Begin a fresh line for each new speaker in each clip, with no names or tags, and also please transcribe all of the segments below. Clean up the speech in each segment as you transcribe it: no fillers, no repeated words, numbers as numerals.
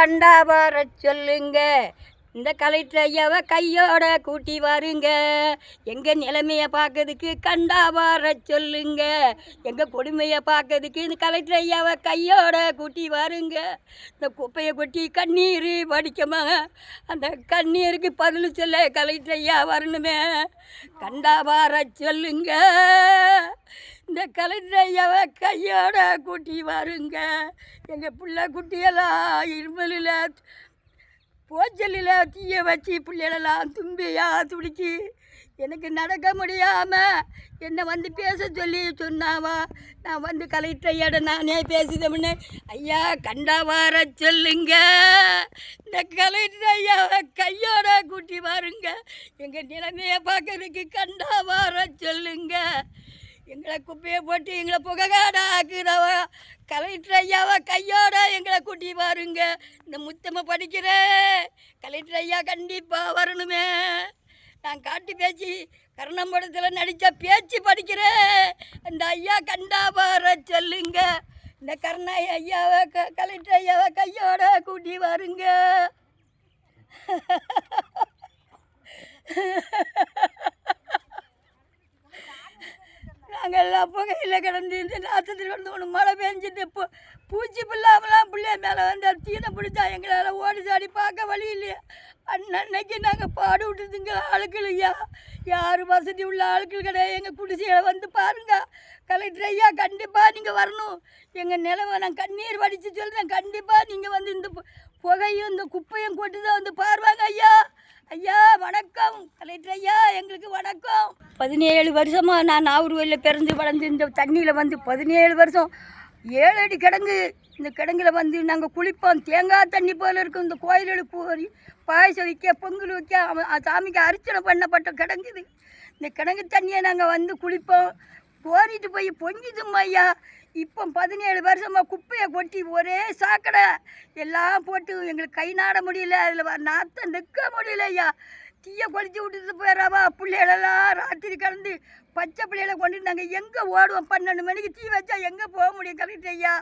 கண்டா வர சொல்லுங்க, இந்த கலெக்டர் ஐயாவை கையோட கூட்டி வாருங்க. எங்கள் நிலைமையை பார்க்கறதுக்கு கண்டா வர சொல்லுங்க, எங்கள் கொடுமையை பார்க்கறதுக்கு இந்த கலெக்டர் ஐயாவை கையோட கூட்டி வாருங்க. இந்த குப்பையை கொட்டி கண்ணீர் வடிக்கமா, அந்த கண்ணீருக்கு பதில் சொல்ல கலெக்டர் ஐயா வரணுமே. கண்டா வர சொல்லுங்க, இந்த கலெக்டர் ஐயாவை கையோட கூட்டி வாருங்க. எங்கள் பிள்ளை குட்டியெல்லாம் இருமலில் போச்சலில் தீய வச்சு பிள்ளைகளெல்லாம் தும்பியா துடிச்சு எனக்கு நடக்க முடியாமல் என்னை வந்து பேச சொல்லி சொன்னாவா. நான் வந்து கலெக்டர் ஐயாட நானே பேசுதமுன்னு, ஐயா கண்டா வர சொல்லுங்க, இந்த கலெக்டர் ஐயாவை கையோட கூட்டி வாருங்க. எங்கள் நிலைமையை பார்க்கறதுக்கு கண்டா வர சொல்லுங்க. எங்களை குப்பையை போட்டு எங்களை புகைகாடா ஆக்குறவா கலெக்டர் ஐயாவை கையோட எங்களை கூட்டி பாருங்க. இந்த முத்தமை படிக்கிறேன், கலெக்டர் ஐயா கண்டிப்பாக வரணுமே. நான் காட்டு பேச்சு கருணம்படத்தில் நடித்த பேச்சு படிக்கிறேன். அந்த ஐயா கண்டா வர சொல்லுங்க, இந்த கருணாய் ஐயாவை கலெக்டர் ஐயாவை கையோட கூட்டி வாருங்க. நாங்கள் எல்லாம் புகையில் கிடந்து இந்த நாற்றத்தில் கிடந்து ஒன்று மழை பெஞ்சிட்டு பூச்சி பிள்ளாமலாம் பிள்ளைய மேலே வந்து தீனை பிடிச்சா எங்களால் ஓடி சாடி பார்க்க வழி இல்லையா. அன்னைக்கு நாங்கள் பாடு விட்டுதுங்க ஆளுக்கள் ஐயா, யார் வசதி உள்ள ஆட்கள் கிடையாது. எங்கள் குடிசையை வந்து பாருங்க கலெக்டர் ஐயா, கண்டிப்பாக நீங்கள் வரணும். எங்கள் நிலவை நான் கண்ணீர் வடித்து சொல்கிறேன், கண்டிப்பாக நீங்கள் வந்து இந்த புகையும் இந்த குப்பையும் கொண்டு தான் வந்து பாருவாங்க ஐயா. ஐயா வணக்கம் கலெக்டர் ஐயா, எங்களுக்கு வணக்கம். 17 வருஷமாக நான் நாகர்கோயிலில் பிறந்து வளர்ந்து இந்த தண்ணியில் வந்து 17 வருஷம் 7 அடி கிடங்கு. இந்த கிடங்குல வந்து நாங்கள் குளிப்போம், தேங்காய் தண்ணி போல் இருக்கும். இந்த கோயிலுக்கு பாயசம் வைக்க பொங்கல் வைக்க சாமிக்கு அர்ச்சனை பண்ணப்பட்ட கிடங்குது. இந்த கிடங்கு தண்ணியை நாங்கள் வந்து குளிப்போம், கோரிட்டு போய் பொங்கிதும் ஐயா. இப்போ 17 வருஷமாக குப்பையை கொட்டி ஒரே சாக்கடை எல்லாம் போட்டு எங்களுக்கு கை நாட முடியல, அதில் நாற்றம் நிற்க முடியல ஐயா. தீயை கொளுத்தி விட்டுட்டு போயிடறாவா. பிள்ளைகளெல்லாம் ராத்திரி கலந்து பச்சை பிள்ளைகளை கொண்டு நாங்கள் எங்கே ஓடுவோம். 12 மணிக்கு தீ வச்சா எங்கே போக முடியும் கலெக்டர் ஐயா.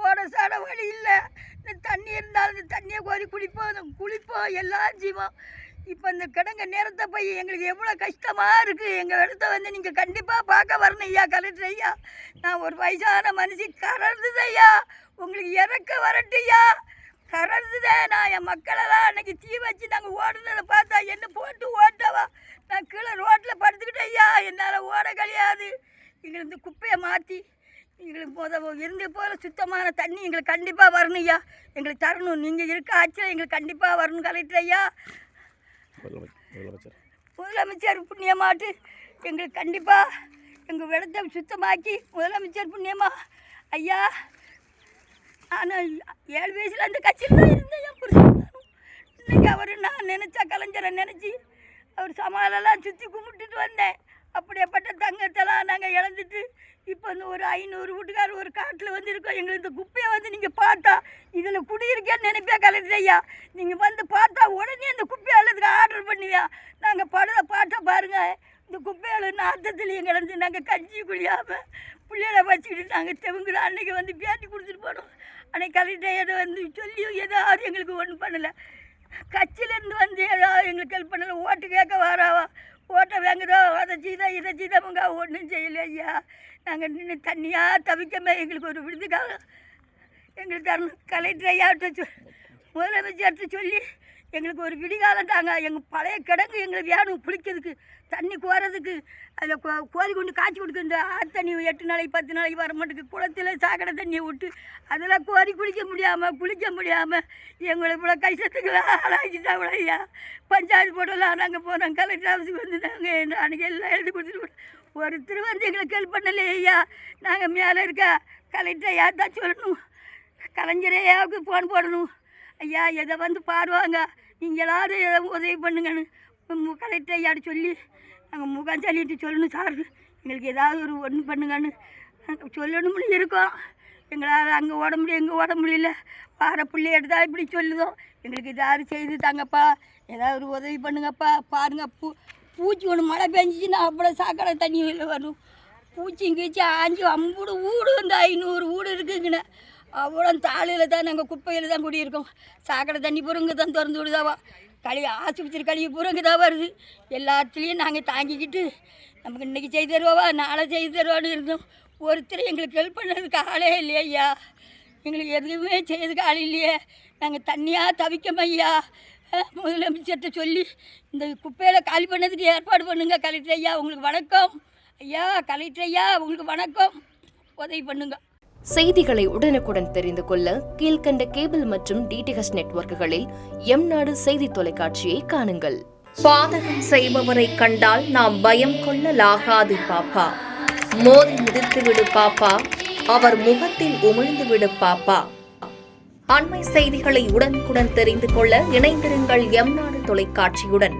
ஓட சாட வழி இல்லை. இந்த தண்ணி இருந்தாலும் இந்த தண்ணியை கோரி குளிப்போம் எல்லாம் செய்வோம். இப்போ இந்த கிடங்க நேரத்தை போய் எங்களுக்கு எவ்வளோ கஷ்டமாக இருக்குது. எங்கள் இடத்த வந்து நீங்கள் கண்டிப்பாக பார்க்க வரணும் ஐயா கலெக்டர் ஐயா. நான் ஒரு வயசான மனுஷி கரடுது ஐயா, உங்களுக்கு இறக்க வரட்டு ஐயா. கரடுதே. நான் என் மக்களெல்லாம் அன்றைக்கி தீ வச்சு நாங்கள் ஓடுனதை பார்த்தா என்ன போட்டு ஓட்டவா. நான் கீழே ரோட்டில் படுத்துக்கிட்டேன் ஐயா, என்னால் ஓட கிடையாது. எங்களுக்கு இந்த குப்பையை மாற்றி எங்களுக்கு இருந்து போல சுத்தமான தண்ணி எங்களுக்கு கண்டிப்பாக வரணும் ஐயா, எங்களுக்கு தரணும். நீங்கள் இருக்க ஆட்சியில் எங்களுக்கு கண்டிப்பாக வரணும் கலெக்டர் ஐயா. முதலமைச்சர் புண்ணியமாட்டு எங்களுக்கு கண்டிப்பாக எங்கள் இடத்தை சுத்தமாக்கி முதலமைச்சர் புண்ணியமா ஐயா. நான் 7 வயசில் அந்த கட்சியில் தான் இருந்தேன். என் புருஷன் இன்றைக்கி அவர் நான் நினச்சா கலைஞரை நினச்சி அவர் சமாளெல்லாம் சுற்றி கும்பிட்டுட்டு வந்தேன். அப்படியேப்பட்ட தங்கத்தெல்லாம் நாங்கள் இழந்துட்டு இப்போ வந்து ஒரு 500 வீட்டுக்காரர் ஒரு காட்டில் வந்து இருக்கோம். எங்களுக்கு இந்த குப்பையை வந்து நீங்கள் பார்த்தா இதில் குடியிருக்கேன்னு நினைப்பே கலெக்டர் ஐயா. நீங்கள் வந்து பார்த்தா உடனே இந்த குப்பையை அள்ளதுக்கு ஆர்டர் பண்ணுவியா. நாங்கள் பாட்டை பாருங்கள். இந்த குப்பையால் நாற்றத்துலேயும் கிடந்து நாங்கள் கஞ்சி குடியாமல் பிள்ளைகளை வச்சுக்கிட்டு நாங்கள் தெவுங்குற அன்றைக்கி வந்து பேட்டி கொடுத்துட்டு போனோம். அன்றைக்கி கலெக்டர் ஐயா வந்து சொல்லியும் ஏதாவது எங்களுக்கு ஒன்றும் பண்ணலை. கட்சியிலேருந்து வந்து ஏதாவது எங்களுக்கு ஹெல்ப் பண்ணலை. ஓட்டு கேட்க வராவா, ஓட்டை வாங்குதோ அதை செய்தா இதை செய்தவங்க ஒன்றும் செய்யலை ஐயா. நாங்கள் நின்று தண்ணியாக தவிக்கமே எங்களுக்கு ஒரு விடுதுக்காக எங்களுக்கு தரணும். கலெக்டர் ஐயாட்ட முதலமைச்சர்கிட்ட சொல்லி எங்களுக்கு ஒரு விடிகாலம் தாங்க. எங்கள் பழைய கிடங்கு எங்களுக்கு வேணும் குளிக்கிறதுக்கு, தண்ணி கோரதுக்கு. அதில் கோரி கொண்டு காய்ச்சி கொடுக்கு. இந்த ஆத்தண்ணி 8 நாளைக்கு 10 நாளைக்கு வர மாட்டேங்குது. குளத்தில் சாக்கடை தண்ணியை விட்டு அதில் கோரி குளிக்க முடியாமல் எங்களை இவ்வளோ கஷ்டத்துக்குலாம் ஆளாக்கிட்டாங்களோ ஐயா. பஞ்சாயத்து போட்டெல்லாம் நாங்கள் போனோம், கலெக்டர் ஆஃபீஸுக்கு வந்து நாங்கள் அன்றைக்கி எல்லாம் எழுதி கொடுத்துட்டு ஒருத்தர் வந்து எங்களுக்கு ஹெல்ப் பண்ணலையே ஐயா. நாங்கள் மேலே இருக்க கலெக்டர் ஐயா தான் சொல்லணும், கலைஞர் ஐயாவுக்கு ஃபோன் போடணும் ஐயா. எதை வந்து பாருவாங்க, நீங்கள் எல்லோரும் எதை உதவி பண்ணுங்கன்னு கலெக்டர் ஐயாட்ட சொல்லி நாங்கள் முகம் சொல்லிட்டு சொல்லணும். சார் எங்களுக்கு ஏதாவது ஒரு ஒன்று பண்ணுங்கன்னு சொல்லணும்னு இருக்கோம். எங்களால் அங்கே ஓட முடியும், எங்கே ஓட முடியல. பாறை பிள்ளை எடுத்தால் இப்படி சொல்லுதோம். எங்களுக்கு ஏதாவது செய்து தாங்கப்பா, ஏதாவது ஒரு உதவி பண்ணுங்கப்பா. பாருங்கள் பூச்சி ஒன்று மழை பெஞ்சிச்சின்னா அவ்வளோ சாக்கடை தண்ணி வரும். பூச்சி கீச்சி ஆஞ்சி 50 வீடு வந்து 500 வீடு இருக்குங்கண்ணே. அவ்வளோ தாளியில் தான் நாங்கள் குப்பையில் தான் குடியிருக்கோம். சாக்கடை தண்ணி பூரங்க தான் திறந்து விடுதாவா, ஆஸ்பத்திரி கழிவு பூரங்க தான் வருது. எல்லாத்துலேயும் நாங்கள் தாங்கிக்கிட்டு நமக்கு இன்றைக்கி செய்து தருவாவா நாளை செய்து தருவான்னு இருந்தோம். ஒருத்தர் எங்களுக்கு ஹெல்ப் பண்ணதுக்கு ஆளே இல்லையா ஐயா, எங்களுக்கு எதுவுமே செய்யறதுக்கு ஆள் இல்லையே. நாங்கள் தண்ணியாக தவிக்கோம் ஐயா. முதலமைச்சர்கிட்ட சொல்லி இந்த குப்பையில் காலி பண்ணதுக்கு ஏற்பாடு பண்ணுங்க கலெக்டர் ஐயா, உங்களுக்கு வணக்கம் ஐயா. கலெக்டர் ஐயா உங்களுக்கு வணக்கம், உதவி பண்ணுங்க.
செய்திகளை உடனுக்குடன் தெரிந்து கொள்ள கீழ்கண்ட கேபிள் மற்றும் டிடிஹெச் நெட்வொர்க்குகளில் எம்நாடு செய்தி தொலைக்காட்சியை காணுங்கள். பாதகம் செய்பவரை கண்டால் நாம் பயம் கொள்ளலாகாது பாப்பா. மோதி மிதித்துவிடு பாப்பா, அவர் முகத்தில் உமிழ்ந்துவிடு பாப்பா. அண்மை செய்திகளை உடனுக்குடன் தெரிந்து கொள்ள இணைந்திருங்கள் எம்நாடு தொலைக்காட்சியுடன்.